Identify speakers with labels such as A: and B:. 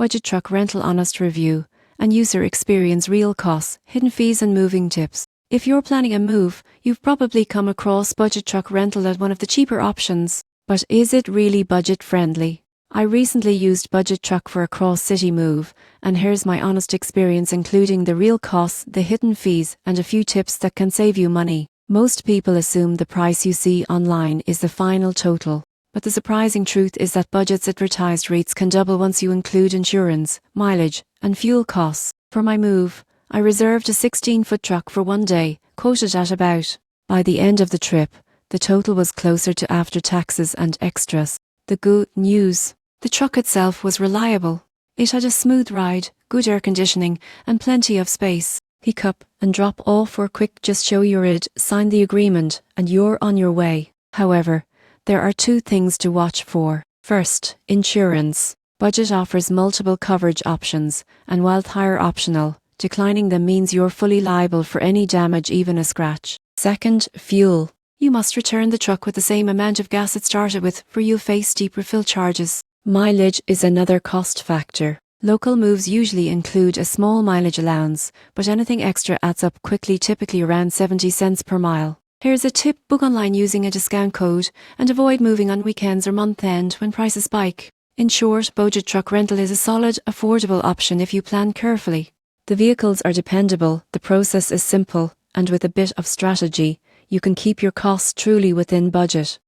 A: Budget truck rental honest review, and user experience real costs, hidden fees and moving tips. If you're planning a move, you've probably come across budget truck rental as one of the cheaper options. But is it really budget friendly? I recently used budget truck for a cross-city move, and here's my honest experience, including the real costs, the hidden fees, and a few tips that can save you money. Most people assume the price you see online is the final total. But the surprising truth is that budget's advertised rates can double once you include insurance, mileage, and fuel costs. For my move, I reserved a 16-foot truck for one day, quoted at about. By the end of the trip, the total was closer to after taxes and extras. The good news: the truck itself was reliable. It had a smooth ride, good air conditioning, and plenty of space. Pick up and drop off were quick, just show your ID, sign the agreement, and you're on your way. However, there are two things to watch for. First, insurance. Budget offers multiple coverage options, and while hire optional, declining them means you're fully liable for any damage, even a scratch. Second, fuel. You must return the truck with the same amount of gas it started with, for you'll face steep refill charges. Mileage is another cost factor. Local moves usually include a small mileage allowance, but anything extra adds up quickly, typically around 70 cents per mile. Here's a tip: book online using a discount code, and avoid moving on weekends or month end when prices spike. In short, budget truck rental is a solid, affordable option if you plan carefully. The vehicles are dependable, the process is simple, and with a bit of strategy, you can keep your costs truly within budget.